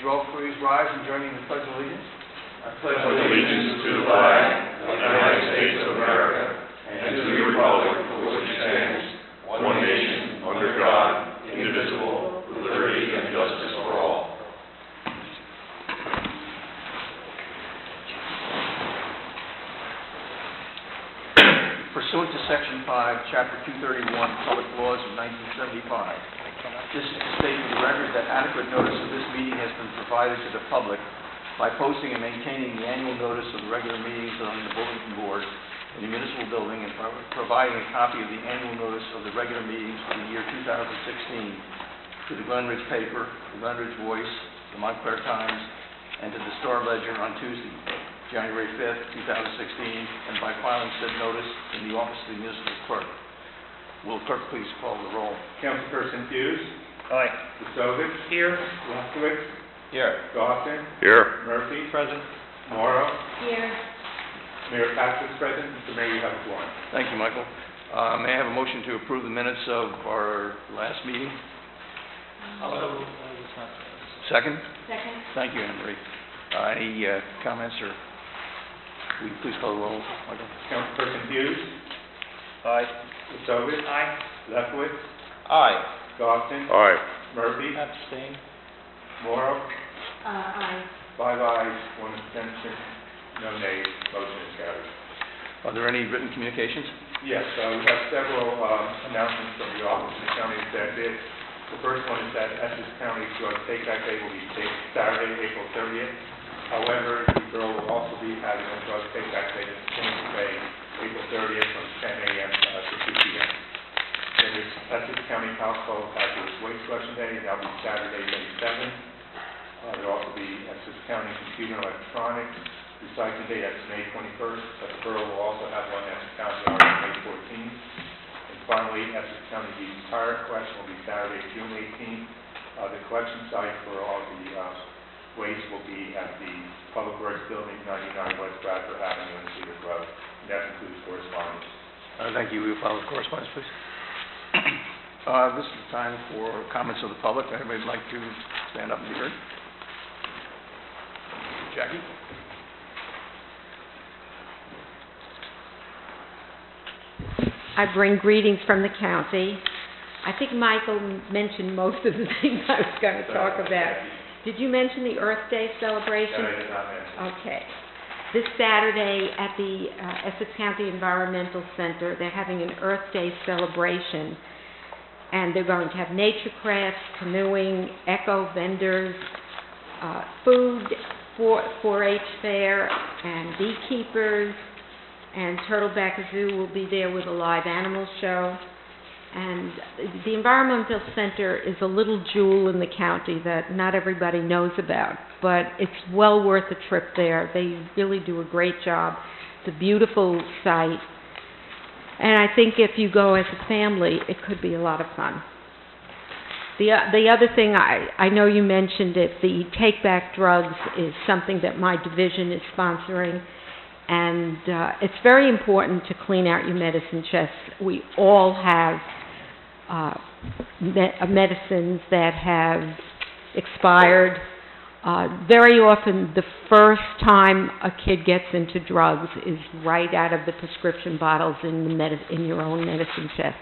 all please rise and join me in the Pledge of Allegiance? I pledge allegiance to the flag of the United States of America and to the republic for which it stands, one nation, under God, indivisible, with liberty and justice for all. Pursuant to Section 5, Chapter 231, Public Laws of 1975, this is to state for the record that adequate notice of this meeting has been provided to the public by posting and maintaining the annual notice of the regular meetings on the bulletin board in the municipal building and providing a copy of the annual notice of the regular meetings for the year 2016 to the Glen paper, the Glen Voice, the Montclair Times, and to the Star Ledger on Tuesday, January 5th, 2016, and by filing said notice in the office of the municipal clerk. Will the clerk please call the roll? Councilperson Hughes. Aye. Vesovich. Here. Lefkowitz. Here. Dawson. Here. Murphy. Present. Morrow. Here. Mayor Patch is present. Mr. Mayor, you have the floor. Thank you, Michael. May I have a motion to approve the minutes of our last meeting? Second? Second. Thank you, Anne Marie. Any comments or will you please call the roll, Michael? Councilperson Hughes. Aye. Vesovich. Aye. Lefkowitz. Aye. Dawson. Aye. Murphy. Abstain. Morrow. Aye. 5 ayes, 1 abstention, no nays. Motion is carried. Are there any written communications? Yes, we have several announcements from the Office of the County Executive. The first one is that Essex County's Drug Take-Back Day will be Saturday, April 30th. However, the borough will also be having a Drug Take-Back Day the same day, April 30th, from 10 a.m. to 2 p.m. Then there's Essex County Household Hazardous Waste Collection Day, and that'll be Saturday, May 7th. There'll also be Essex County Computer and Electronics Recycling Day, that's May 21st, but the borough will also have one Essex County on May 14th. And finally, Essex County Beach Tire Collection will be Saturday, June 18th. The collection site for all the waste will be at the Public Works Building, 99 West Bradford Avenue in Cedar Grove. And that includes correspondence. Thank you. We will follow the correspondence, please. This is the time for comments of the public. Anybody would like to stand up and be heard? Jackie? I bring greetings from the county. I think Michael mentioned most of the things I was going to talk about. Did you mention the Earth Day celebration? No, I did not mention. Okay. This Saturday at the Essex County Environmental Center, they're having an Earth Day celebration. And they're going to have nature crafts, canoeing, eco vendors, food, 4-H fair, and beekeepers. And Turtleback Zoo will be there with a live animal show. And the Environmental Center is a little jewel in the county that not everybody knows about, but it's well worth a trip there. They really do a great job. It's a beautiful site. And I think if you go as a family, it could be a lot of fun. The other thing, I know you mentioned it, the Take Back Drugs is something that my division is sponsoring. And it's very important to clean out your medicine chests. We all have medicines that have expired. Very often, the first time a kid gets into drugs is right out of the prescription bottles in your own medicine chest.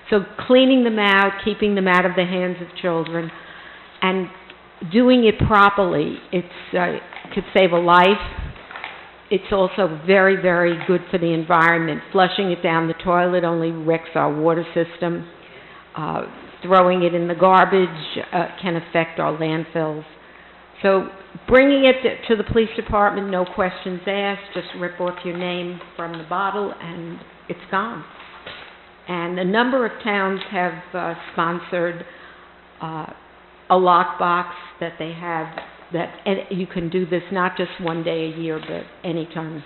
So cleaning them out, keeping them out of the hands of children, and doing it properly, could save a life. It's also very, very good for the environment. Flushing it down the toilet only wrecks our water system. Throwing it in the garbage can affect our landfills. So bringing it to the police department, no questions asked, just rip off your name from the bottle and it's gone. And a number of towns have sponsored a lockbox that they have, and you can do this not just one day a year, but any time.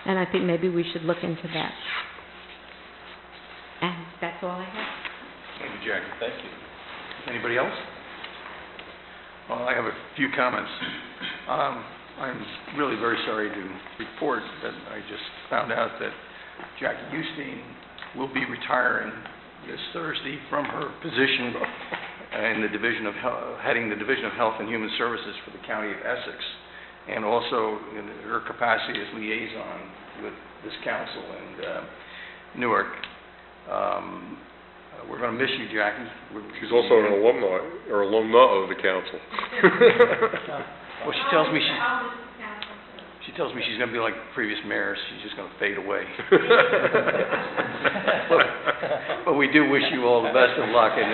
And I think maybe we should look into that. And that's all I have. Thank you, Jackie. Thank you. Anybody else? Well, I have a few comments. I'm really very sorry to report that I just found out that Jackie Eustein will be retiring this Thursday from her position and heading the Division of Health and Human Services for the County of Essex, and also in her capacity as liaison with this council in Newark. We're going to miss you, Jackie. She's also an alumna of the council. Well, she tells me she's going to be like previous mayors. She's just going to fade away. But we do wish you all the best of luck. And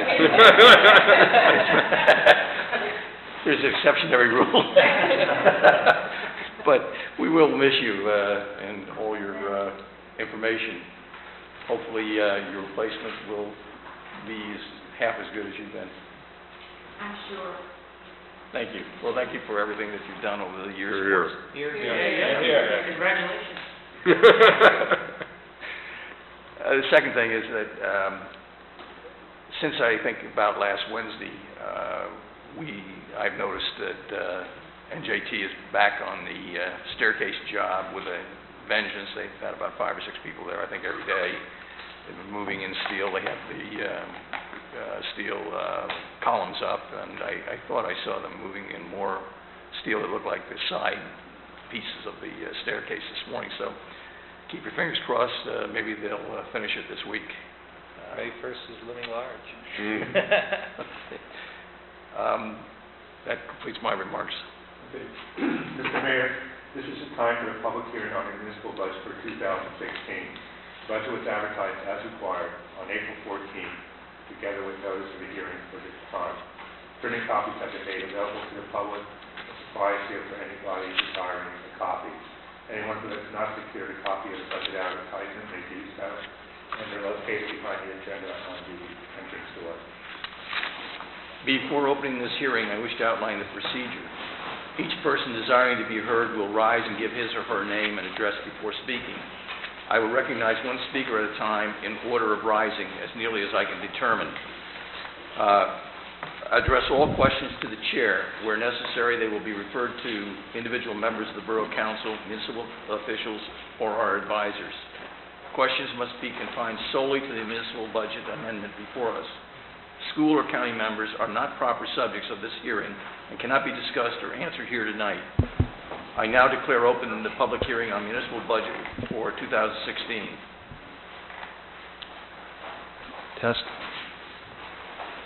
there's an exceptionary rule. But we will miss you and all your information. Hopefully your replacement will be half as good as you've been. I'm sure. Thank you. Well, thank you for everything that you've done over the years. Here. Congratulations. The second thing is that since I think about last Wednesday, I've noticed that NJT is back on the staircase job with a vengeance. They've had about 5 or 6 people there, I think, every day. They've been moving in steel. They have the steel columns up, and I thought I saw them moving in more steel that looked like the side pieces of the staircase this morning. So keep your fingers crossed. Maybe they'll finish it this week. May 1st is living large. That completes my remarks. Okay. Mr. Mayor, this is the time for the public hearing on the municipal budget for 2016. The budget was advertised as required on April 14th, together with notice of the hearing for this time. Printing copies have been made available to the public. A surprise here for anybody desiring a copy. Anyone who has not secured a copy of the budget advertisement may do so, and they're located behind the agenda on the entrance door. Before opening this hearing, I wish to outline the procedure. Each person desiring to be heard will rise and give his or her name and address before speaking. I will recognize one speaker at a time in order of rising, as nearly as I can determine. Address all questions to the chair. Where necessary, they will be referred to individual members of the Borough Council, municipal officials, or our advisors. Questions must be confined solely to the municipal budget amendment before us. School or county members are not proper subjects of this hearing and cannot be discussed or answered here tonight. I now declare open the public hearing on municipal budget for 2016. Test.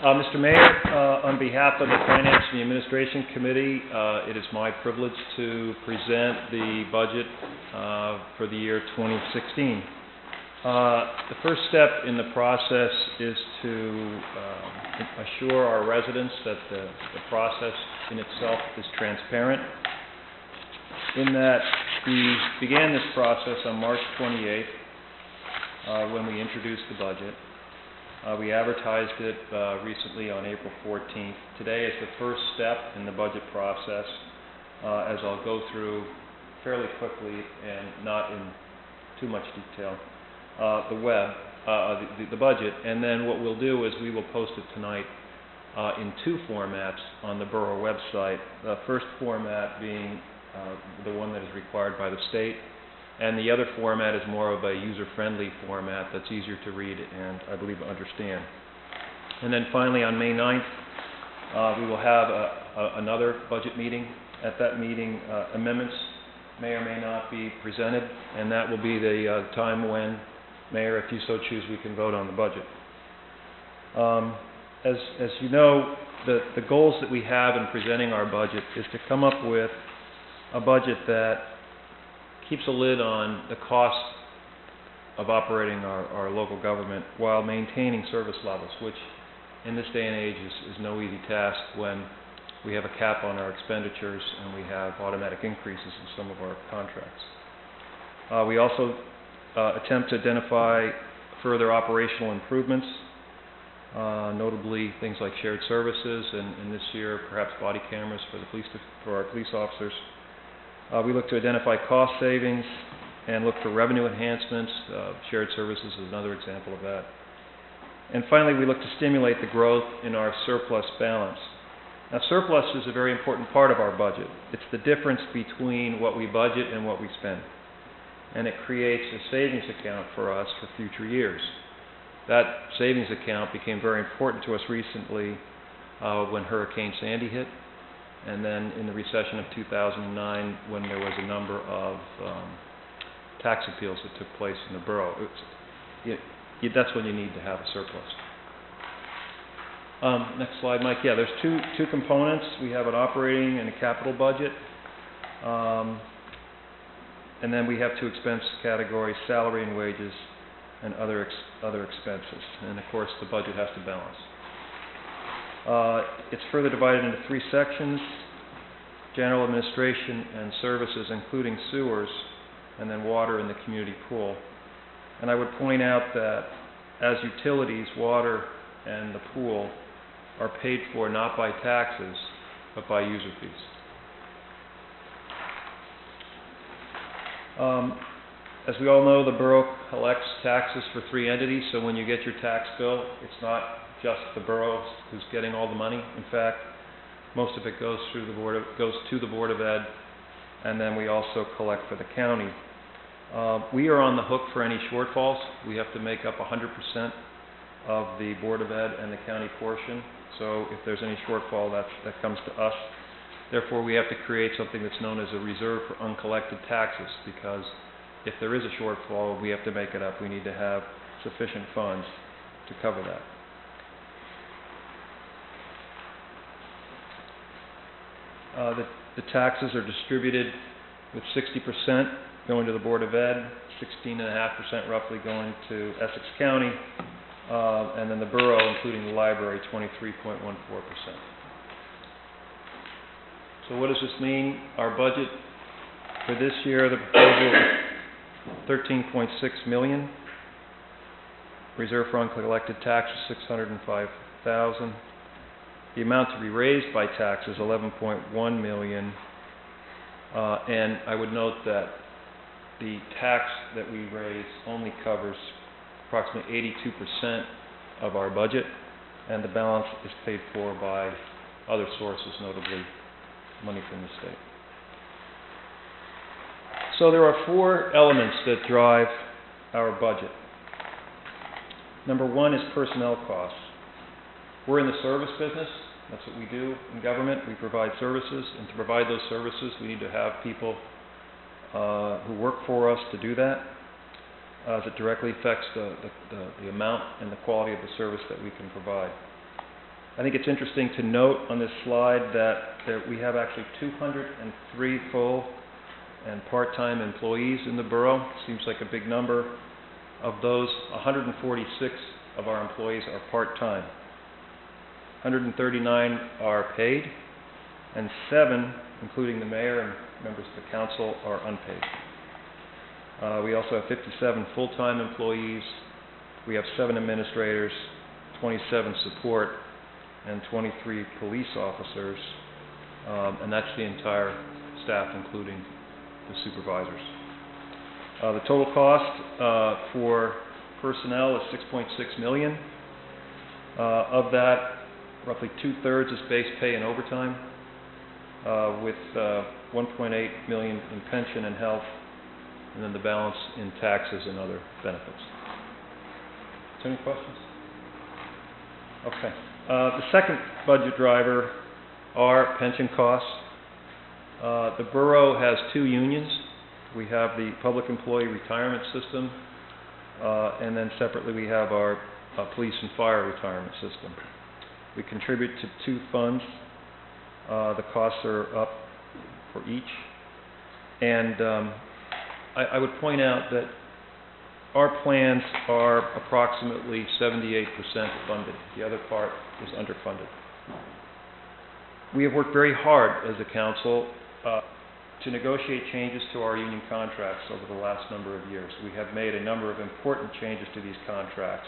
Mr. Mayor, on behalf of the Finance and Administration Committee, it is my privilege to present the budget for the year 2016. The first step in the process is to assure our residents that the process in itself is transparent, in that we began this process on March 28th when we introduced the budget. We advertised it recently on April 14th. Today is the first step in the budget process, as I'll go through fairly quickly and not in too much detail. The budget, and then what we'll do is we will post it tonight in 2 formats on the borough website. The first format being the one that is required by the state, and the other format is more of a user-friendly format that's easier to read and, I believe, understand. And then finally, on May 9th, we will have another budget meeting. At that meeting, amendments may or may not be presented, and that will be the time when, Mayor, if you so choose, we can vote on the budget. As you know, the goals that we have in presenting our budget is to come up with a budget that keeps a lid on the cost of operating our local government while maintaining service levels, which in this day and age is no easy task when we have a cap on our expenditures and we have automatic increases in some of our contracts. We also attempt to identify further operational improvements, notably things like shared services, and this year perhaps body cameras for our police officers. We look to identify cost savings and look for revenue enhancements. Shared services is another example of that. And finally, we look to stimulate the growth in our surplus balance. Now, surplus is a very important part of our budget. It's the difference between what we budget and what we spend. And it creates a savings account for us for future years. That savings account became very important to us recently when Hurricane Sandy hit, and then in the recession of 2009 when there was a number of tax appeals that took place in the borough. That's when you need to have a surplus. Next slide, Mike. Yeah, there's two components. We have an operating and a capital budget. And then we have two expense categories, salary and wages, and other expenses. And of course, the budget has to balance. It's further divided into three sections: general administration and services, including sewers, and then water and the community pool. And I would point out that as utilities, water and the pool are paid for not by taxes, but by user fees. As we all know, the borough collects taxes for three entities, so when you get your tax bill, it's not just the borough who's getting all the money. In fact, most of it goes to the Board of Ed, and then we also collect for the county. We are on the hook for any shortfalls. We have to make up 100% of the Board of Ed and the county portion, so if there's any shortfall, that comes to us. Therefore, we have to create something that's known as a reserve for uncollected taxes, because if there is a shortfall, we have to make it up. We need to have sufficient funds to cover that. The taxes are distributed with 60% going to the Board of Ed, 16.5% roughly going to Essex County, and then the borough, including the library, 23.14%. So what does this mean? Our budget for this year, the proposal is $13.6 million. Reserve for uncollected taxes, $605,000. The amount to be raised by tax is $11.1 million. And I would note that the tax that we raise only covers approximately 82% of our budget, and the balance is paid for by other sources, notably money from the state. So there are four elements that drive our budget. Number one is personnel costs. We're in the service business. That's what we do in government. We provide services, and to provide those services, we need to have people who work for us to do that, as it directly affects the amount and the quality of the service that we can provide. I think it's interesting to note on this slide that we have actually 203 full and part-time employees in the borough. Seems like a big number. Of those, 146 of our employees are part-time. 139 are paid, and 7, including the mayor and members of the council, are unpaid. We also have 57 full-time employees. We have 7 administrators, 27 support, and 23 police officers, and that's the entire staff, including the supervisors. The total cost for personnel is $6.6 million. Of that, roughly 2/3 is base pay and overtime, with $1.8 million in pension and health, and then the balance in taxes and other benefits. Is there any questions? Okay. The second budget driver are pension costs. The borough has 2 unions. We have the public employee retirement system, and then separately we have our police and fire retirement system. We contribute to 2 funds. The costs are up for each. And I would point out that our plans are approximately 78% funded. The other part is underfunded. We have worked very hard as a council to negotiate changes to our union contracts over the last number of years. We have made a number of important changes to these contracts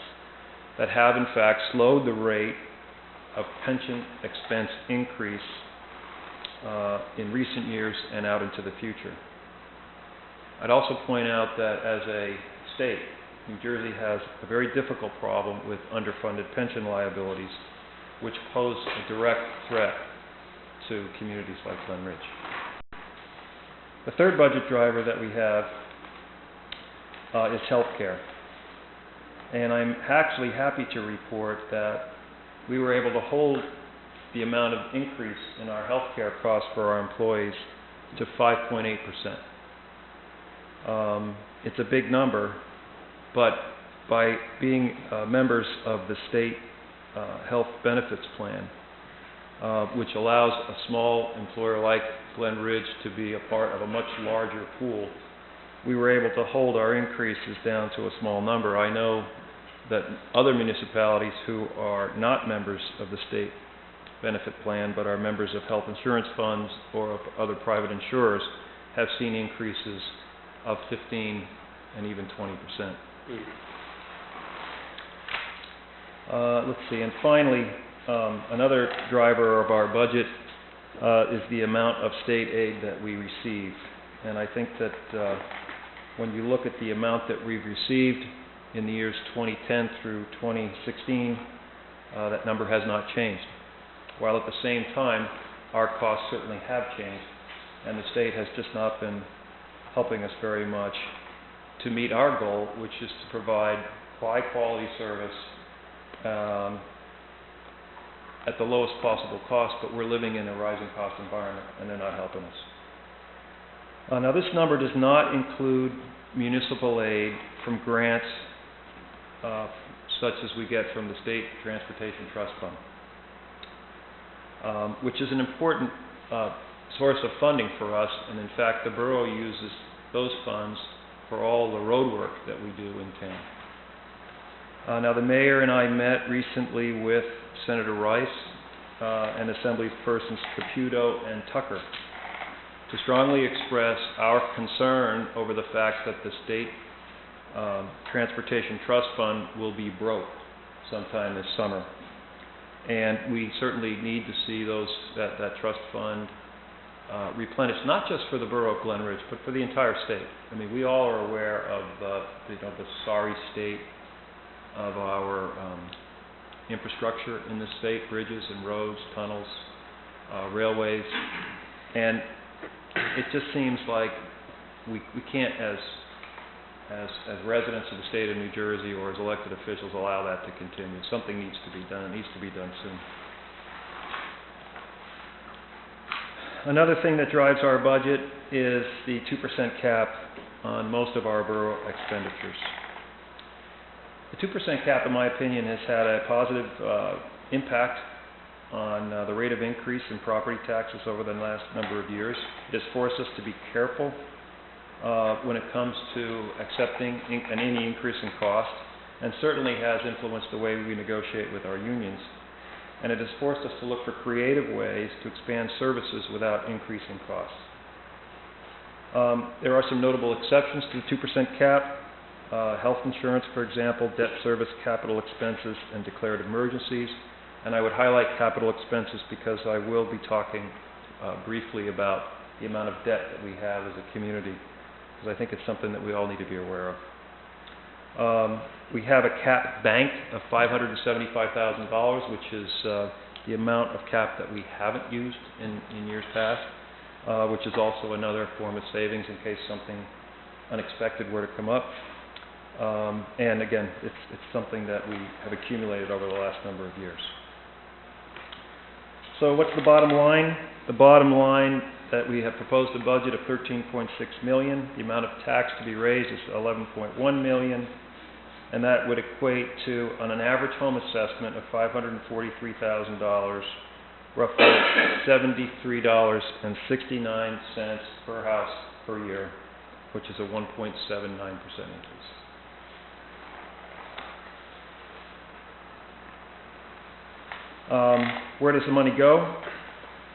that have, in fact, slowed the rate of pension expense increase in recent years and out into the future. I'd also point out that as a state, New Jersey has a very difficult problem with underfunded pension liabilities, which pose a direct threat to communities like Glen Ridge. The third budget driver that we have is health care. And I'm actually happy to report that we were able to hold the amount of increase in our health care costs for our employees to 5.8%. It's a big number, but by being members of the state health benefits plan, which allows a small employer like Glen Ridge to be a part of a much larger pool, we were able to hold our increases down to a small number. I know that other municipalities who are not members of the state benefit plan but are members of health insurance funds or of other private insurers have seen increases of 15 and even 20%. Let's see, and finally, another driver of our budget is the amount of state aid that we receive. And I think that when you look at the amount that we've received in the years 2010 through 2016, that number has not changed. While at the same time, our costs certainly have changed, and the state has just not been helping us very much to meet our goal, which is to provide high-quality service at the lowest possible cost, but we're living in a rising cost environment, and they're not helping us. Now, this number does not include municipal aid from grants such as we get from the State Transportation Trust Fund, which is an important source of funding for us, and in fact, the borough uses those funds for all the road work that we do in town. Now, the mayor and I met recently with Senator Rice and Assemblypersons Caputo and Tucker to strongly express our concern over the fact that the State Transportation Trust Fund will be broke sometime this summer. And we certainly need to see that trust fund replenished, not just for the borough of Glen Ridge, but for the entire state. I mean, we all are aware of the sorry state of our infrastructure in this state, bridges and roads, tunnels, railways, and it just seems like we can't, as residents of the state of New Jersey or as elected officials, allow that to continue. Something needs to be done. It needs to be done soon. Another thing that drives our budget is the 2% cap on most of our borough expenditures. The 2% cap, in my opinion, has had a positive impact on the rate of increase in property taxes over the last number of years. It has forced us to be careful when it comes to accepting any increase in cost, and certainly has influenced the way we negotiate with our unions. And it has forced us to look for creative ways to expand services without increasing costs. There are some notable exceptions to the 2% cap. Health insurance, for example, debt service, capital expenses, and declared emergencies. And I would highlight capital expenses because I will be talking briefly about the amount of debt that we have as a community, because I think it's something that we all need to be aware of. We have a cap bank of $575,000, which is the amount of cap that we haven't used in years past, which is also another form of savings in case something unexpected were to come up. And again, it's something that we have accumulated over the last number of years. So what's the bottom line? The bottom line that we have proposed a budget of $13.6 million. The amount of tax to be raised is $11.1 million, and that would equate to, on an average home assessment of $543,000, roughly $73.69 per house per year, which is a 1.79% increase. Where does the money go?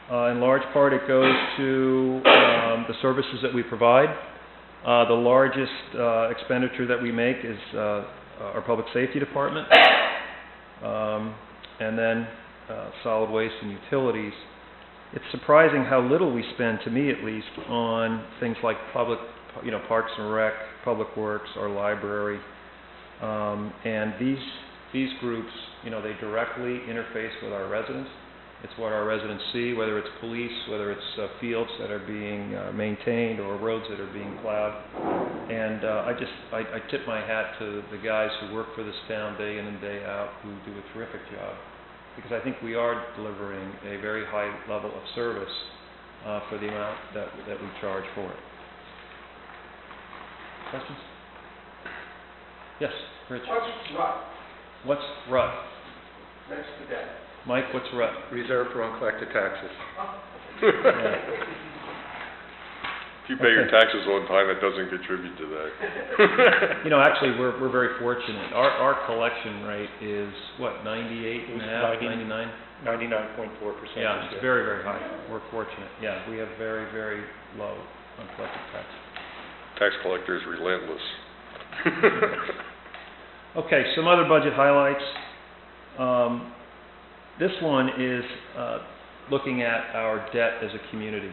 In large part, it goes to the services that we provide. The largest expenditure that we make is our public safety department, and then solid waste and utilities. It's surprising how little we spend, to me at least, on things like public, Parks and Rec, Public Works, our library, and these groups, they directly interface with our residents. It's what our residents see, whether it's police, whether it's fields that are being maintained or roads that are being plowed. And I tip my hat to the guys who work for this town day in and day out, who do a terrific job. because I think we are delivering a very high level of service for the amount that we charge for it. Questions? Yes, Rich. What's RUT What's RUT? next to that? Mike, what's RUT? Reserve for uncollected taxes. Yeah. If you pay your Okay. taxes on time, it doesn't contribute to that. You know, actually, we're very fortunate. Our collection rate is, what, 98.5, 99? 99.4%. Yeah, it's very, very high. We're fortunate. Yeah, we have very, very low uncollected tax. Tax collector is relentless. Okay, some other budget highlights. This one is looking at our debt as a community.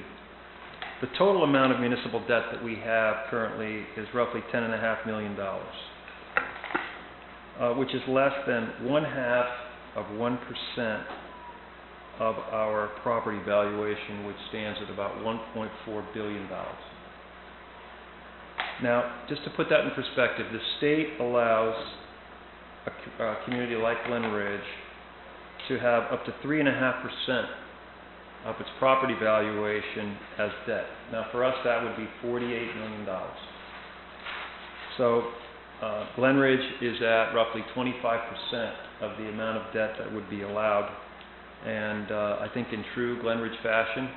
The total amount of municipal debt that we have currently is roughly $10.5 million, which is less than 0.5% of our property valuation, which stands at about $1.4 billion. Now, just to put that in perspective, the state allows a community like Glen Ridge to have up to 3.5% of its property valuation as debt. Now, for us, that would be $48 million. So, Glen Ridge is at roughly 25% of the amount of debt that would be allowed. And I think in true Glen Ridge fashion,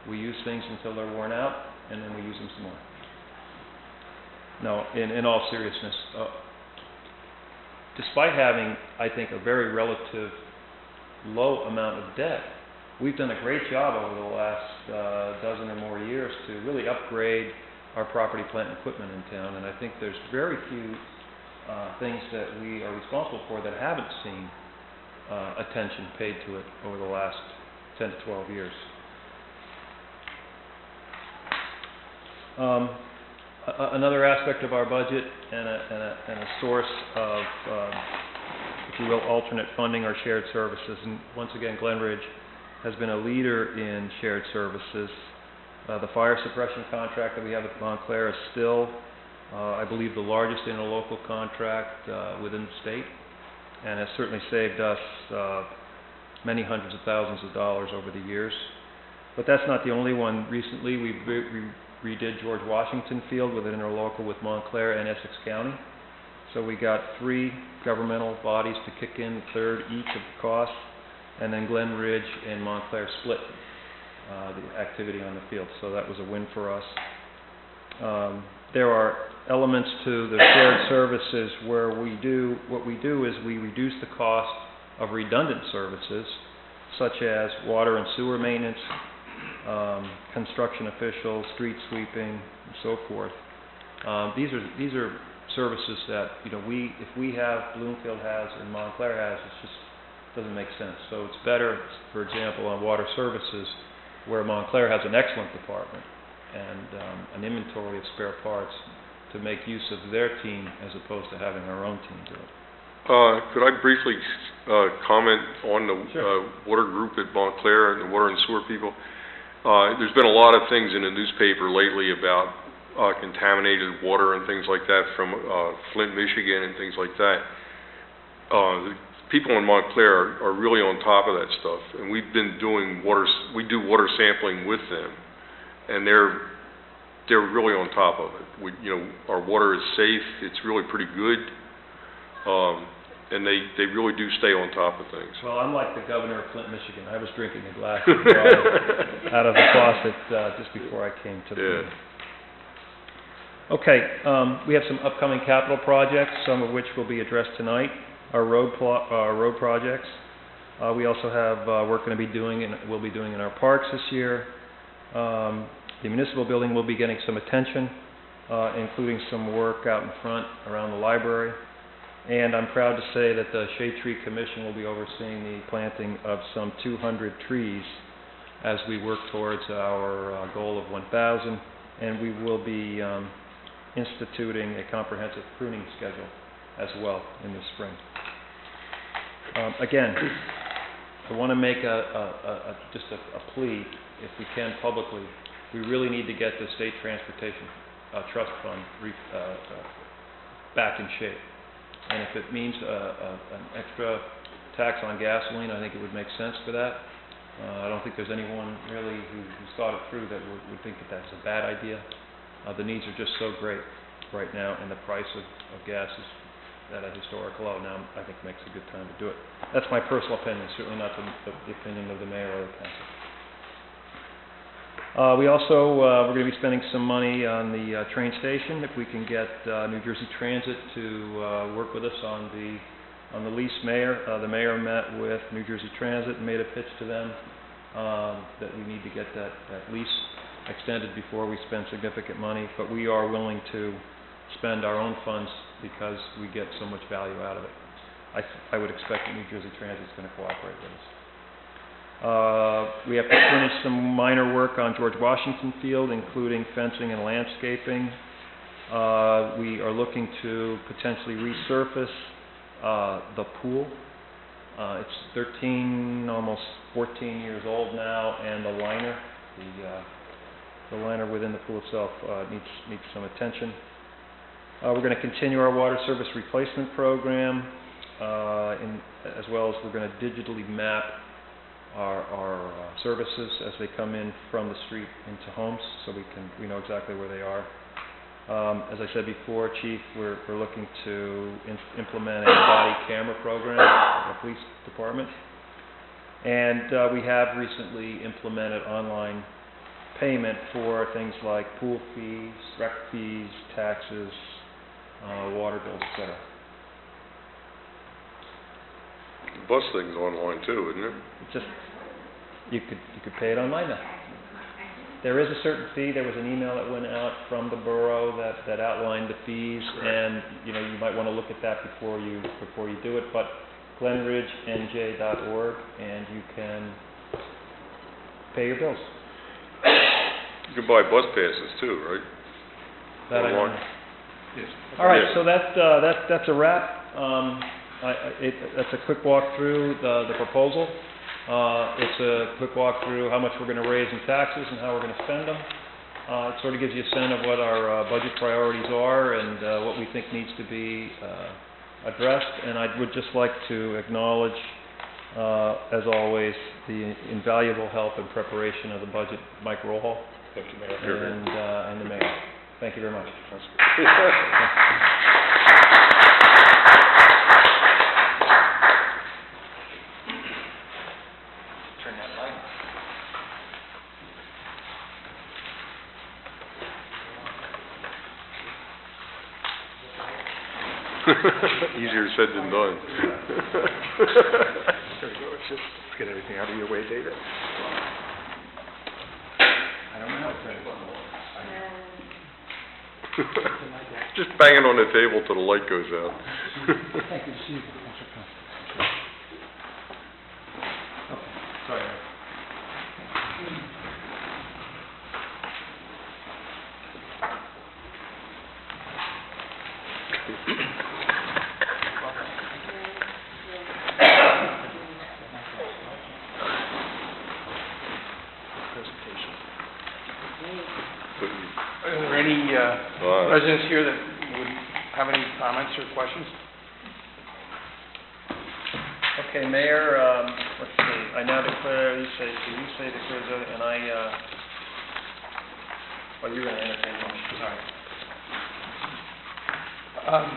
we use things until they're worn out, and then we use them some more. No, in all seriousness, despite having, I think, a very relative low amount of debt, we've done a great job over the last dozen or more years to really upgrade our property, plant, and equipment in town. And I think there's very few things that we are responsible for that haven't seen attention paid to it over the last 10 to 12 years. Another aspect of our budget and a source of, if you will, alternate funding are shared services. And once again, Glen Ridge has been a leader in shared services. The fire suppression contract that we have with Montclair is still, I believe, the largest interlocal contract within the state, and has certainly saved us many hundreds of thousands of dollars over the years. But that's not the only one. Recently, we redid George Washington Field with an interlocal with Montclair and Essex County. So we got 3 governmental bodies to kick in a third each of the costs, and then Glen Ridge and Montclair split the activity on the field. So that was a win for us. There are elements to the shared services where what we do is we reduce the cost of redundant services, such as water and sewer maintenance, construction officials, street sweeping, and so forth. These are services that, you know, if we have, Bloomfield has, and Montclair has, it just doesn't make sense. So it's better, for example, on water services, where Montclair has an excellent department and an inventory of spare parts, to make use of their team as opposed to having our own team do it. Could I briefly comment on the Sure. water group at Montclair and the water and sewer people? There's been a lot of things in the newspaper lately about contaminated water and things like that from Flint, Michigan, and things like that. The people in Montclair are really on top of that stuff, and we've been doing we do water sampling with them, and they're really on top of it. Our water is safe. It's really pretty good. And they really do stay on top of things. Well, I'm like the governor of Flint, Michigan. I was drinking a glass of water out of the faucet just before I came to the meeting. Okay, we have some upcoming capital projects, some of which will be addressed tonight. Our road projects. We also have work we'll be doing in our parks this year. The municipal building will be getting some attention, including some work out in front around the library. And I'm proud to say that the Shade Tree Commission will be overseeing the planting of some 200 trees as we work towards our goal of 1,000. And we will be instituting a comprehensive pruning schedule as well in the spring. Again, I want to make just a plea, if we can publicly. We really need to get the State Transportation Trust Fund back in shape. And if it means an extra tax on gasoline. I think it would make sense for that. I don't think there's anyone really who's thought it through that would think that that's a bad idea. The needs are just so great right now, and the price of gas is at a historic low now. I think makes a good time to do it. That's my personal opinion, certainly not the opinion of the mayor or the council. We also, we're going to be spending some money on the train station. If we can get New Jersey Transit to work with us on the lease, the mayor met with New Jersey Transit and made a pitch to them that we need to get that lease extended before we spend significant money. But we are willing to spend our own funds because we get so much value out of it. I would expect that New Jersey Transit is going to cooperate with us. We have to finish some minor work on George Washington Field, including fencing and landscaping. We are looking to potentially resurface the pool. It's 13, almost 14 years old now, and the liner within the pool itself needs some attention. We're going to continue our water service replacement program, as well as we're going to digitally map our services as they come in from the street into homes, so we know exactly where they are. As I said before, Chief, we're looking to implement a body camera program in the police department, and we have recently implemented online payment for things like pool fees, rec fees, taxes, water bills, etc. The bus thing's online too, isn't it? It's just, you could pay it online now. There is a certain fee. There was an email that went out from the borough that outlined the fees, and you might want to look at that before you do it. But glenridgenj.org, and you can pay your bills. You can buy bus passes too, right? That I know. Online. Yes. All right, Yeah. so that's a wrap. That's a quick walk through the proposal. It's a quick walk through how much we're going to raise in taxes and how we're going to spend them. It sort of gives you a sense of what our budget priorities are and what we think needs to be addressed. And I would just like to acknowledge, as always, the invaluable help and preparation of the budget, Mike Rohall, Thank you, Mayor. and the mayor. Thank you very much. Turn that light on. Easier said than done. There we go. Let's just get everything out of your way, David. I don't know. Just banging on the table till the light goes out. Sorry. Are there any residents here that would have any comments or questions? Okay, Mayor, let's see, I now declare, you say declares, and you're going to entertain one. All right.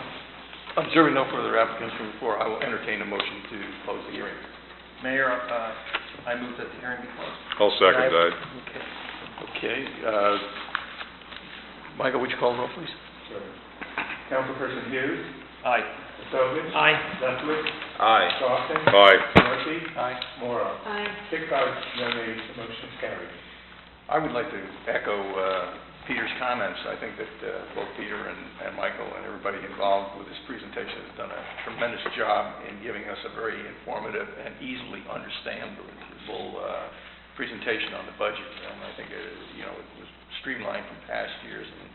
Observing no further applicants from the floor, I will entertain a motion to close the hearing. Mayor, I move that the hearing be closed. I'll second that. Okay, Michael, would you call the roll, please? Sure. Councilperson Hughes, Aye. Stovic, Aye. Lefowitz, Aye. Dawson, Aye. Murphy, Aye. Morrow. Aye. 6 ayes, no nays, the motion is carried. I would like to echo Peter's comments. I think that both Peter and Michael and everybody involved with this presentation has done a tremendous job in giving us a very informative and easily understandable presentation on the budget. And I think it was streamlined from past years, and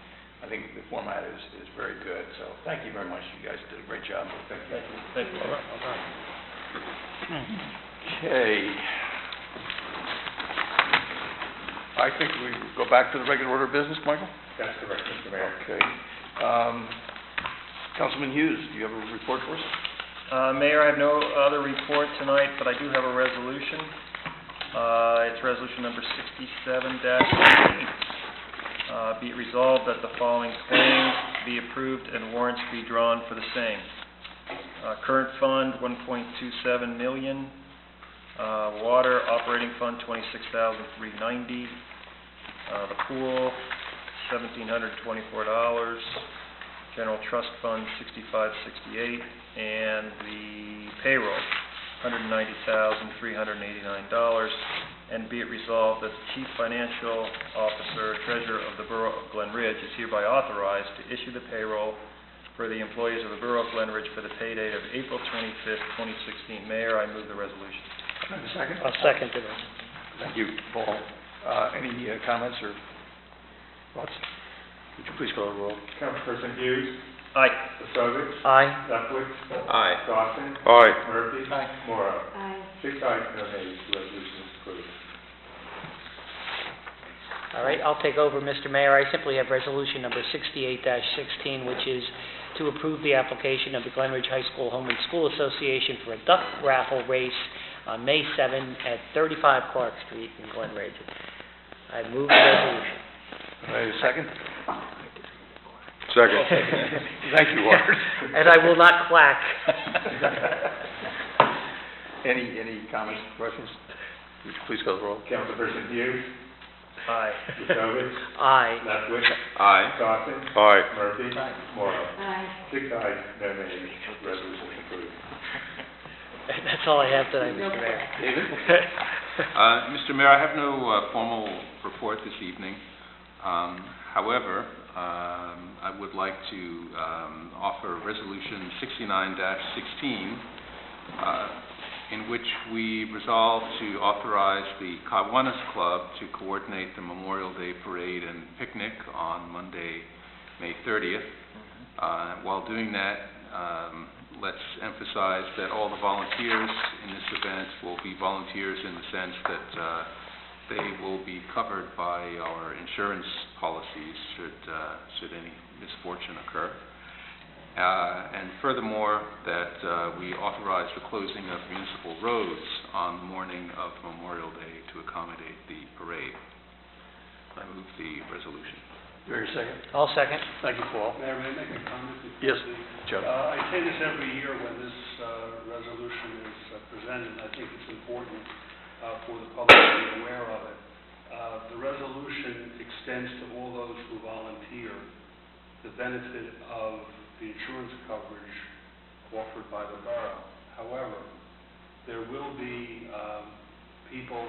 I think the format is very good. So thank you very much. You guys did a great job. Thank you. Thank you. Okay. I think we go back to the regular order of business, Michael? That's correct, Mr. Mayor. Okay. Councilman Hughes, do you have a report for us? Mayor, I have no other report tonight, but I do have a resolution. It's resolution number 67-8. Be it resolved that the following claims be approved and warrants be drawn for the same. Current fund, $1.27 million. Water operating fund, $26,390. The pool, $1,724. General trust fund, $65.68, and the payroll, $190,389. And be it resolved that the Chief Financial Officer, Treasurer of the Borough of Glen Ridge is hereby authorized to issue the payroll for the employees of the Borough of Glen Ridge for the pay date of April 25th, 2016. Mayor, I move the resolution. Can I have a second? I'll second it. Thank you, Paul. Any comments or thoughts? Would you please call the roll? Councilperson Hughes. Aye. Palovich. Aye. Lefkowitz. Aye. Dawson. Aye. Murphy. Aye. Morrow. Aye. 6 ayes, no nays. The resolution is approved. All right, I'll take over, Mr. Mayor. I simply have resolution number 68-16, which is to approve the application of the Glen Ridge High School Home and School Association for a duck raffle race on May 7 at 35 Clark Street in Glen Ridge. I move the resolution. Can I have a second? Second. Thank you, Art. And I will not quack. Any comments, questions? Would you please call the roll? Councilperson Hughes. Aye. Palovich. Aye. Lefkowitz. Aye. Dawson. Aye. Murphy. Aye. Morrow. Aye. 6 ayes, no nays. The resolution is approved. That's all I have tonight, Mr. Mayor. David? Mr. Mayor, I have no formal report this evening. However, I would like to offer Resolution 69-16, in which we resolve to authorize the Kiwanis Club to coordinate the Memorial Day Parade and picnic on Monday, May 30th. While doing that, let's emphasize that all the volunteers in this event will be volunteers in the sense that they will be covered by our insurance policies should any misfortune occur. And furthermore, that we authorize the closing of municipal roads on the morning of Memorial Day to accommodate the parade. I move the resolution. Very second. I'll second. Thank you, Paul. Mayor, may I make a comment? Yes, Joe. I say this every year when this resolution is presented, and I think it's important for the public to be aware of it. The resolution extends to all those who volunteer the benefit of the insurance coverage offered by the borough. However, there will be people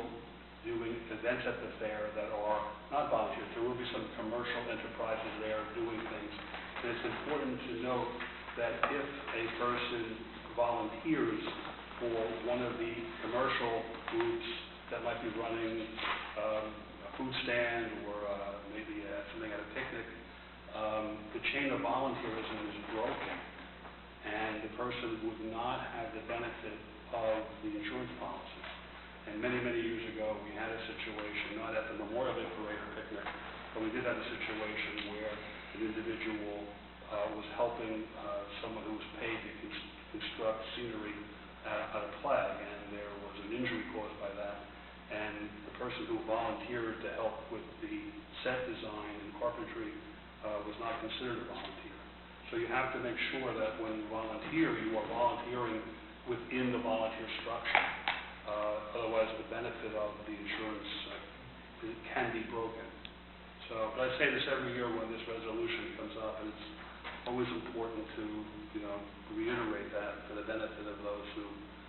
doing events at the fair that are not volunteers. There will be some commercial enterprises there doing things. And it's important to note that if a person volunteers for one of the commercial groups that might be running a food stand or maybe something at a picnic, the chain of volunteerism is broken, and the person would not have the benefit of the insurance policy. And many, many years ago, we had a situation, not at the Memorial Day Parade or picnic, but we did have a situation where an individual was helping someone who was paid to construct scenery at a flag, and there was an injury caused by that. And the person who volunteered to help with the set design and carpentry was not considered a volunteer. So you have to make sure that when you volunteer, you are volunteering within the volunteer structure. Otherwise, the benefit of the insurance can be broken. So, but I say this every year when this resolution comes up, and it's always important to, reiterate that for the benefit of those who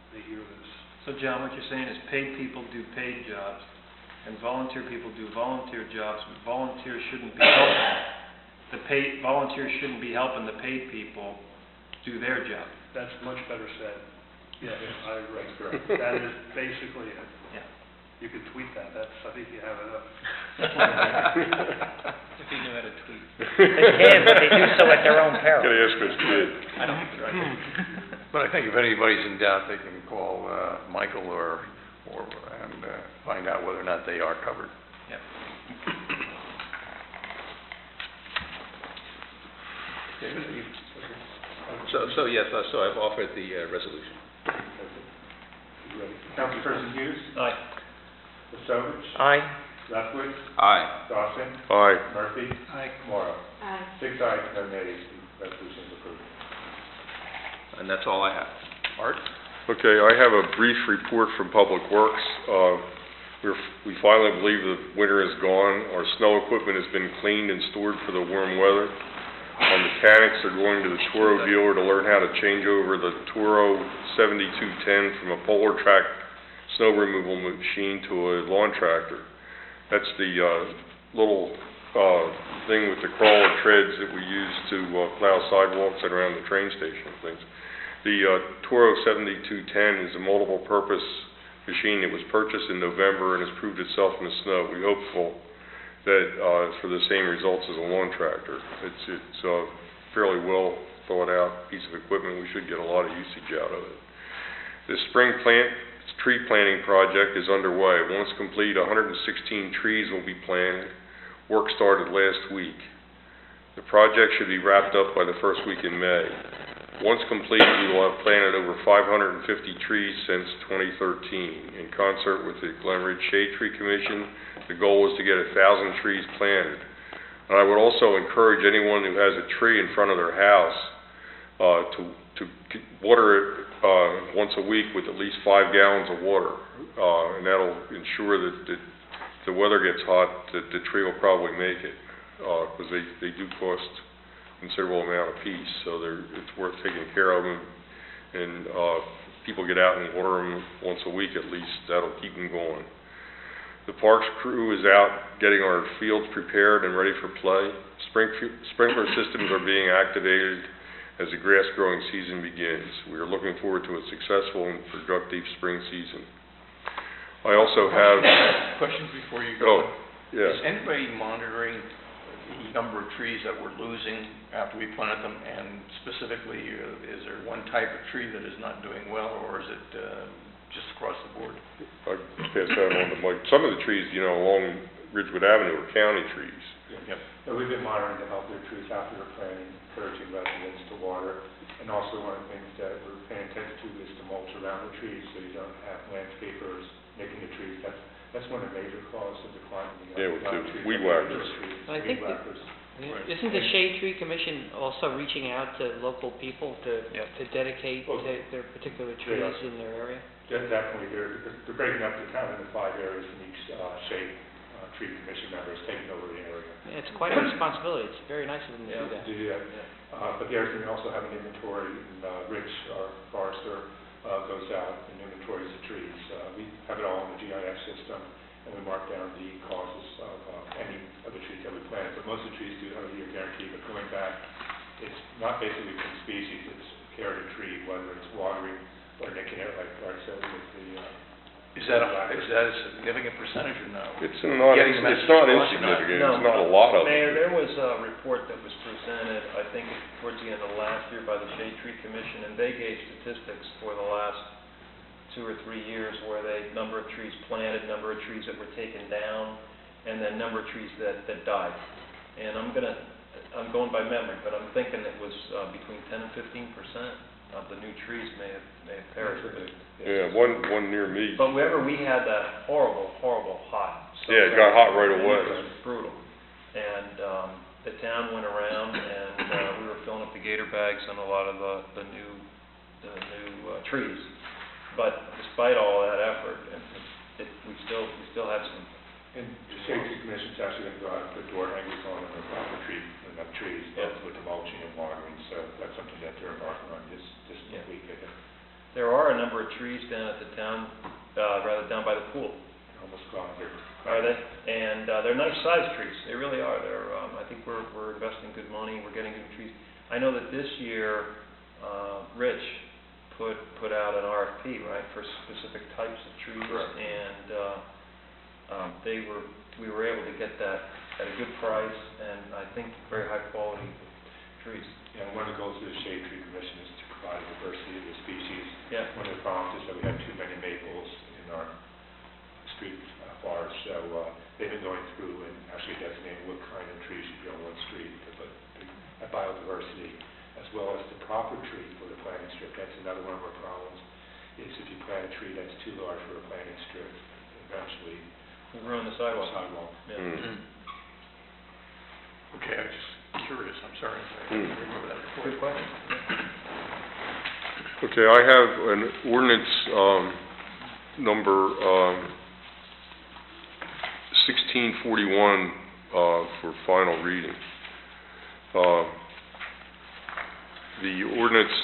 may hear this. So John, what you're saying is paid people do paid jobs, and volunteer people do volunteer jobs, but volunteers shouldn't be helping. Volunteers shouldn't be helping the paid people do their job. That's much better said. Yes, I agree. That is basically it. Yeah. You could tweet that. I think you have enough. If you knew how to tweet. They can, but they do so at their own peril. Gotta ask Mr. Kidd. I don't think so. But I think if anybody's in doubt, they can call Michael and find out whether or not they are covered. Yep. David, So I've offered the resolution. You ready? Councilperson Hughes, Aye. Palovich, Aye. Lefkowitz, Aye. Dawson, Aye. Murphy, Aye. Morrow. Aye. 6 ayes, no nays, the resolution is approved. And that's all I have. Art? Okay, I have a brief report from Public Works. We finally believe the winter is gone. Our snow equipment has been cleaned and stored for the warm weather. Our mechanics are going to the Toro dealer to learn how to change over the Toro 7210 from a Polar Track snow removal machine to a lawn tractor. That's the little thing with the crawler treads that we use to plow sidewalks and around the train station and things. The Toro 7210 is a multiple purpose machine that was purchased in November and has proved itself in the snow. We're hopeful that it's for the same results as a lawn tractor. It's a fairly well thought out piece of equipment. We should get a lot of usage out of it. The spring tree planting project is underway. Once complete, 116 trees will be planted. Work started last week. The project should be wrapped up by the first week in May. Once complete, we will have planted over 550 trees since 2013. In concert with the Glen Shade Tree Commission, the goal is to get 1,000 trees planted. And I would also encourage anyone who has a tree in front of their house to water it once a week with at least 5 gallons of water. And that'll ensure that if the weather gets hot, that the tree will probably make it, because they do cost considerable amount of piece, so it's worth taking care of them, and people get out and water them once a week at least. That'll keep them going. The parks crew is out getting our fields prepared and ready for play. Sprinkler systems are being activated as the grass growing season begins. We are looking forward to a successful and productive spring season. I also have... Questions before you go? Oh, yeah. Is anybody monitoring the number of trees that we're losing after we planted them, and specifically, is there one type of tree that is not doing well, or is it just across the board? I pass that on to Mike. Some of the trees, along Ridgewood Avenue are county trees. Yep. So we've been monitoring the health of the trees after we're planting, encouraging residents to water. And also one of the things that we're paying attention to is to mulch around the trees so you don't have landscapers making the trees. That's one of the major causes of decline in the With the trees. weed whackers. I think Weed whackers. Isn't the Shade Tree Commission also reaching out to local people to dedicate their particular trees in their area? Definitely, they're breaking up the town into 5 areas, and each Shade Tree Commission member is taking over the area. Yeah, it's quite a responsibility. It's very nice of them to do that. But the other thing, we also have an inventory, and Rich, our forester, goes out and inventories the trees. We have it all in the GIS system, and we mark down the causes of any of the trees that we plant. But most of the trees do have a year guarantee, but going back, it's not basically from species, it's care of the tree, whether it's watering or nicking it, like Art said, with the... Is that a significant percentage or no? It's not insignificant. No. It's not a lot of Mayor, it. there was a report that was presented, I think, towards the end of last year by the Shade Tree Commission, and they gave statistics for the last 2 or 3 years where number of trees planted, number of trees that were taken down, and then number of trees that died. And I'm going by memory, but I'm thinking it was between 10 and 15% of the new trees may have perished. Yeah, one near me. But wherever we had that horrible hot. Yeah, it got hot right away. It was brutal. And the town went around and we were filling up the gator bags on a lot of the new trees. But despite all that effort, we still have some. And the Shade Tree Commission's actually going to go out and put door hangers on the proper trees, both with the mulching and watering, so that's something that they're embarking on this week. There are a number of trees down at the town, down by the pool. They're almost gone. Are they? And they're nice sized trees. They really are. I think we're investing good money. We're getting good trees. I know that this year, Rich put out an RFP, right, for specific types of trees. Correct. And we were able to get that at a good price, and I think very high quality trees. Yeah, one of the goals of the Shade Tree Commission is to provide a diversity of the species. Yeah. One of the problems is that we have too many maples in our street forest, so they've been going through and actually designating what kind of trees should be on one street to put biodiversity as as well as the proper tree for the planting strip. That's another one of our problems, is if you plant a tree that's too large for a planting strip, eventually Ruin the sidewalk. Yeah. Okay, I'm just curious, I'm sorry, I didn't remember that report. Good question. Okay, I have an ordinance, number, 1641, for final reading. The ordinance,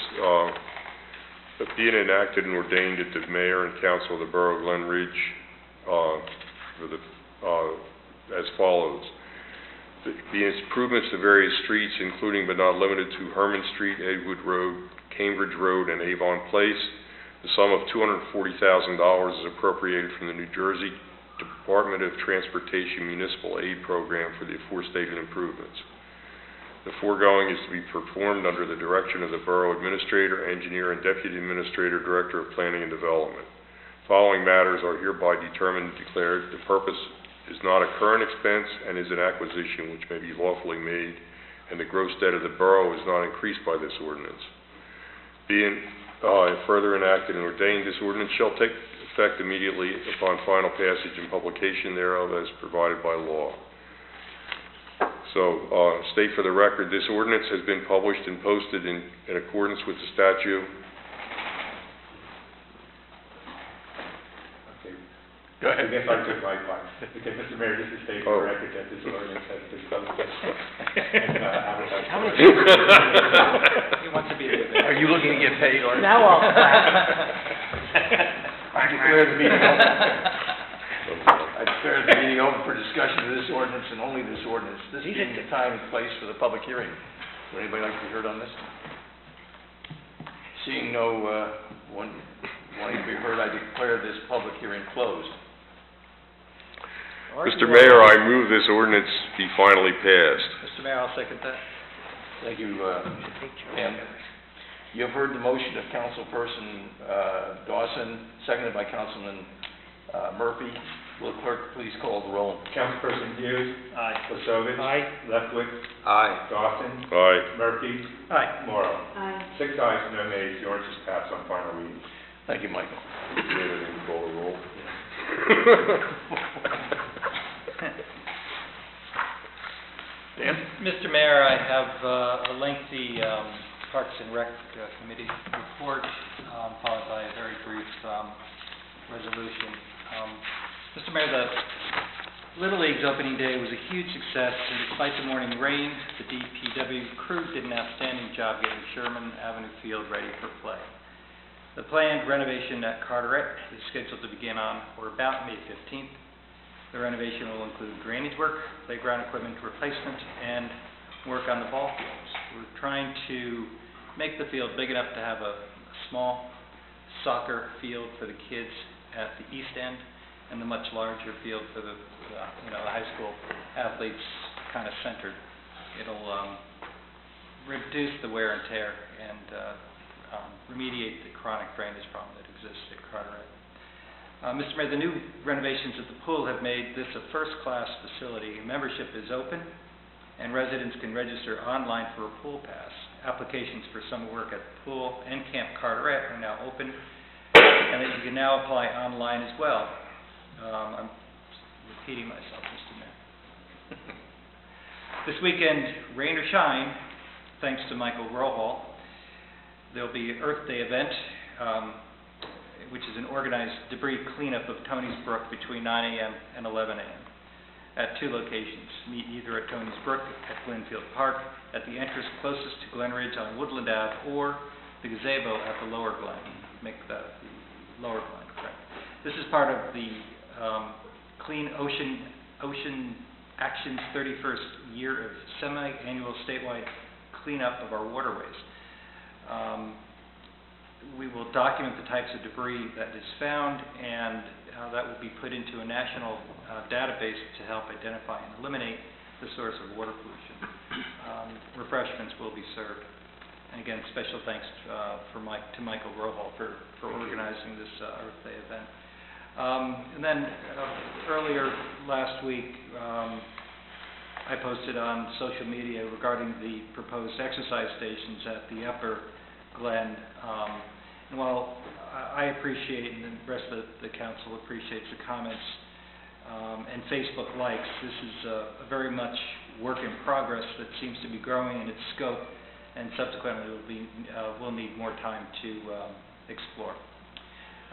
being enacted and ordained at the mayor and council of the borough of Glen Ridge, as follows. The improvements to various streets, including but not limited to Herman Street, Edgewood Road, Cambridge Road, and Avon Place. The sum of $240,000 is appropriated from the New Jersey Department of Transportation Municipal Aid Program for the aforestated improvements. The foregoing is to be performed under the direction of the Borough Administrator, Engineer, and Deputy Administrator, Director of Planning and Development. Following matters are hereby determined and declared. The purpose is not a current expense and is an acquisition which may be lawfully made, and the gross debt of the borough is not increased by this ordinance. Being further enacted and ordained, this ordinance shall take effect immediately upon final passage and publication thereof as provided by law. So, state for the record, this ordinance has been published and posted in accordance with the statute. Okay. Go ahead. I guess I took my part. Okay, Mr. Mayor, this is state for the record that this ordinance has been posted and advertised. How many He wants to be there. Are you looking to get paid, or? Now I'll I declare the meeting open. I declare the meeting open for discussion of this ordinance and only this ordinance. This being the time and place for the public hearing. Would anybody like to be heard on this? Seeing no one wanting to be heard, I declare this public hearing closed. Mr. Mayor, I move this ordinance be finally passed. Mr. Mayor, I'll second that. Thank you, Pam. You have heard the motion of Councilperson Dawson, seconded by Councilman Murphy. Will the clerk please call the roll? Councilperson Hughes. Aye. Lasovich. Aye. Leftwich. Aye. Dawson. Aye. Murphy. Aye. Morrow. Aye. 6 ayes, no nays. The ordinance is passed on final reading. Thank you, Michael. Mayor, didn't call the roll. Dan? Mr. Mayor, I have a lengthy Parks and Rec Committee report, followed by a very brief resolution. Mr. Mayor, the Little League's opening day was a huge success, and despite the morning rain, the DPW crew did an outstanding job getting Sherman Avenue Field ready for play. The planned renovation at Carteret is scheduled to begin on or about May 15th. The renovation will include drainage work, playground equipment replacement, and work on the ball fields. We're trying to make the field big enough to have a small soccer field for the kids at the east end, and the much larger field for the high school athletes kind of centered. It'll reduce the wear and tear and remediate the chronic drainage problem that exists at Carteret. Mr. Mayor, the new renovations at the pool have made this a first-class facility. Membership is open, and residents can register online for a pool pass. Applications for summer work at the pool and Camp Carteret are now open, and that you can now apply online as well. I'm repeating myself, Mr. Mayor. This weekend, rain or shine, thanks to Michael Rohall, there'll be an Earth Day event, which is an organized debris cleanup of Tony's Brook between 9 a.m. and 11 a.m. at 2 locations. Meet either at Tony's Brook at Glenfield Park, at the entrance closest to Glen Ridge on Woodland Ave, or the gazebo at the Lower Glen. Make the Lower Glen, correct. This is part of the Clean Ocean Action's 31st year of semi-annual statewide cleanup of our waterways. We will document the types of debris that is found, and that will be put into a national database to help identify and eliminate the source of water pollution. Refreshments will be served. And again, special thanks to Michael Rohall for organizing this Earth Day event. And then earlier last week, I posted on social media regarding the proposed exercise stations at the upper Glen. And while I appreciate, and the rest of the council appreciates the comments and Facebook likes, this is a very much work in progress that seems to be growing in its scope, and subsequently will need more time to explore.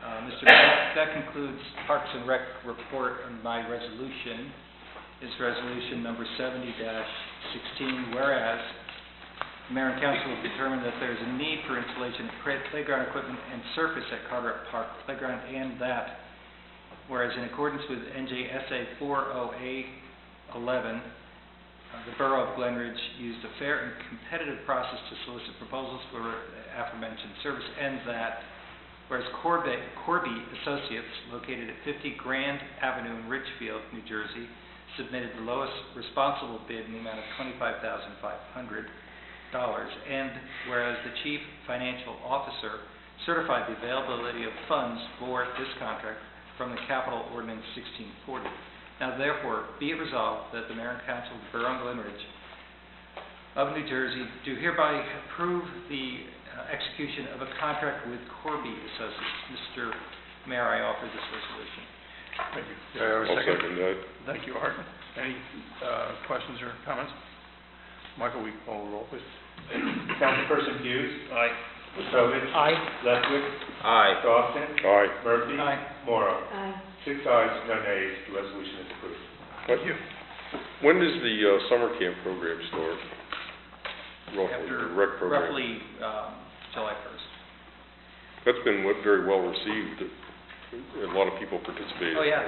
Mr. Mayor, that concludes Parks and Rec report on my resolution. Is resolution number 70-16, whereas the Mayor and Council have determined that there is a need for installation of playground equipment and surface at Carteret Park Playground, and that, whereas in accordance with NJSA 40A11, the Borough of Glen Ridge used a fair and competitive process to solicit proposals for aforementioned service, and that, whereas Corby Associates, located at 50 Grand Avenue in Richfield, New Jersey, submitted the lowest responsible bid in the amount of $25,500, and whereas the Chief Financial Officer certified the availability of funds for this contract from the Capital Ordinance 1640. Now therefore, be it resolved that the Mayor and Council of the Borough of Glen Ridge of New Jersey do hereby approve the execution of a contract with Corby Associates. Mr. Mayor, I offer this resolution. Thank you. Do I have a I'll second? second that. Thank you, Art. Any questions or comments? Michael, we call the roll, please. Councilperson Hughes. Aye. Patovich. Aye. Lethwick. Aye. Dawson. Aye. Murphy. Aye. Morrow. Aye. 6 ayes, no nays. The resolution is approved. Thank you. When does the summer camp program start? Roughly, After the rec program? roughly July 1st. That's been very well received. A lot of people participated. Oh, yeah.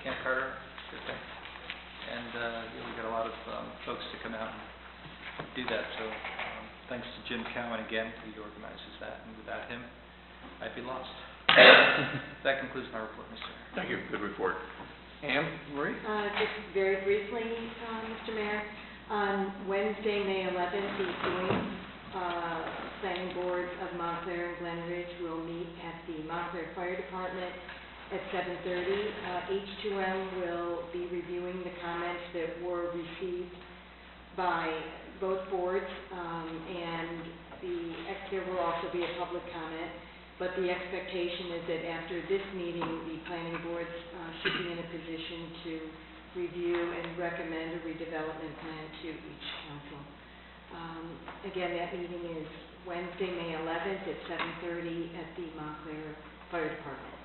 Camp Carter, good thing. And we got a lot of folks to come out and do that. So thanks to Jim Cowan again, he organizes that. And without him, I'd be lost. That concludes my report, Mr. Mayor. Thank you. Good report. Anne Marie? Just very briefly, Mr. Mayor, on Wednesday, May 11th, the joint planning boards of Montclair and Glen Ridge will meet at the Montclair Fire Department at 7:30. H2M will be reviewing the comments that were received by both boards, and there will also be a public comment. But the expectation is that after this meeting, the planning boards should be in a position to review and recommend a redevelopment plan to each council. Again, that meeting is Wednesday, May 11th at 7:30 at the Montclair Fire Department.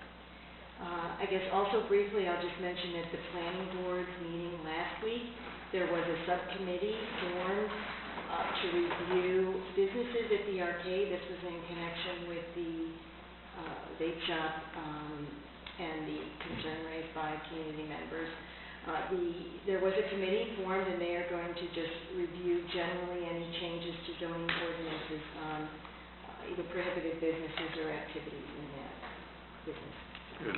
I guess also briefly, I'll just mention at the planning board's meeting last week, there was a subcommittee formed to review businesses at the arcade. This was in connection with the vape shop and the concern raised by community members. There was a committee formed, and they are going to just review generally any changes to zoning ordinances on either prohibited businesses or activities in that business. Good.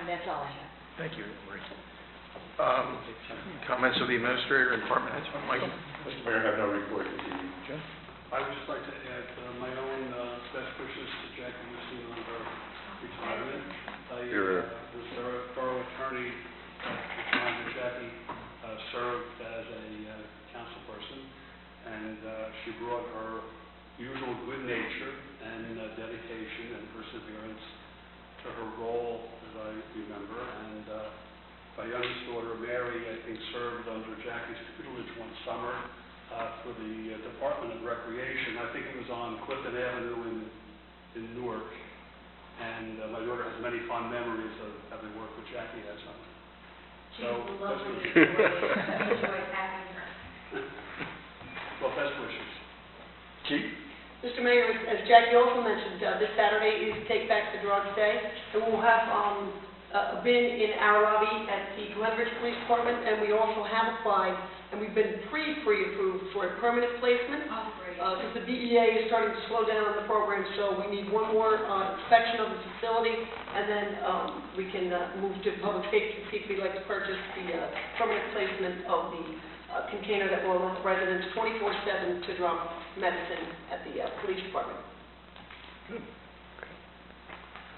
That's all I have. Thank you, Anne Marie. Comments of the administrator and department heads? Michael? Mr. Mayor, I have no report this evening. Jim? I would just like to add my own best wishes to Jackie Lucy on her retirement. I was a borough attorney at the time that Jackie served as a councilperson, and she brought her usual good nature and dedication and perseverance to her role, as I remember. And my youngest daughter, Mary, I think served under Jackie's tutelage one summer for the Department of Recreation. I think it was on Clifton Avenue in Newark. And my daughter has many fond memories of having worked with Jackie as one. She was a lovely wishes. I enjoyed having her. Well, best wishes. Chief? Mr. Mayor, as Jackie also mentioned, this Saturday is Take Back the Drugs Day, and we'll have a bin in our lobby at the Glen Ridge Police Department, and we also have applied, and we've been pre-approved for a permanent placement. Oh, great. Because the DEA is starting to slow down on the program, so we need one more inspection of the facility, and then we can move to public safety to see if we'd like to purchase the permanent placement of the container that will allow residents 24/7 to drop medicine at the police department.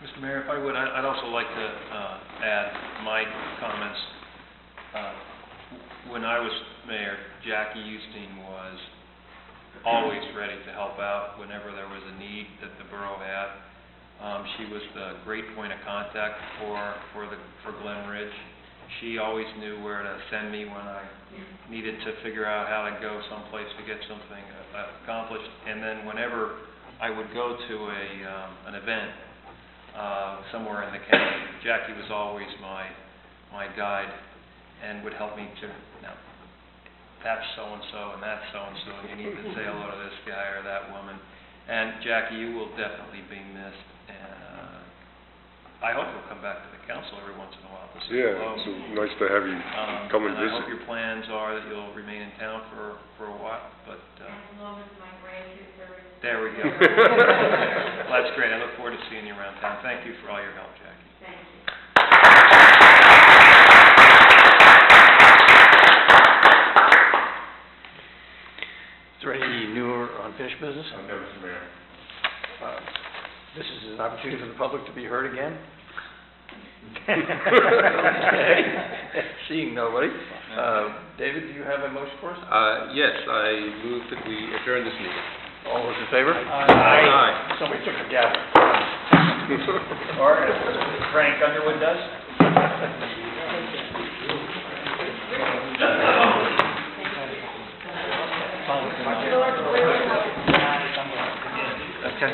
Mr. Mayor, if I would, I'd also like to add my comments When I was mayor, Jackie Euston was always ready to help out whenever there was a need that the borough had. She was the great point of contact for Glen Ridge. She always knew where to send me when I needed to figure out how to go someplace to get something accomplished. And then whenever I would go to an event somewhere in the county, Jackie was always my guide and would help me to, that's so-and-so and that's so-and-so, and you need to say hello to this guy or that woman. And Jackie, you will definitely be missed, and I hope you'll come back to the council every once in a while to say hello. It's nice to have you come and I hope visit. your plans are that you'll remain in town for a while, but, As long as my grandkids are... there we go. Well, that's great. I look forward to seeing you around town. Thank you for all your help, Jackie. Thank you. Is there any new or unfinished business? No, Mr. Mayor. This is an opportunity for the public to be heard again. Seeing nobody. David, do you have a motion for us? Yes, I move that we adjourn this meeting. All those in favor? Aye. Somebody took a gavel. Or as Frank Underwood does. Okay.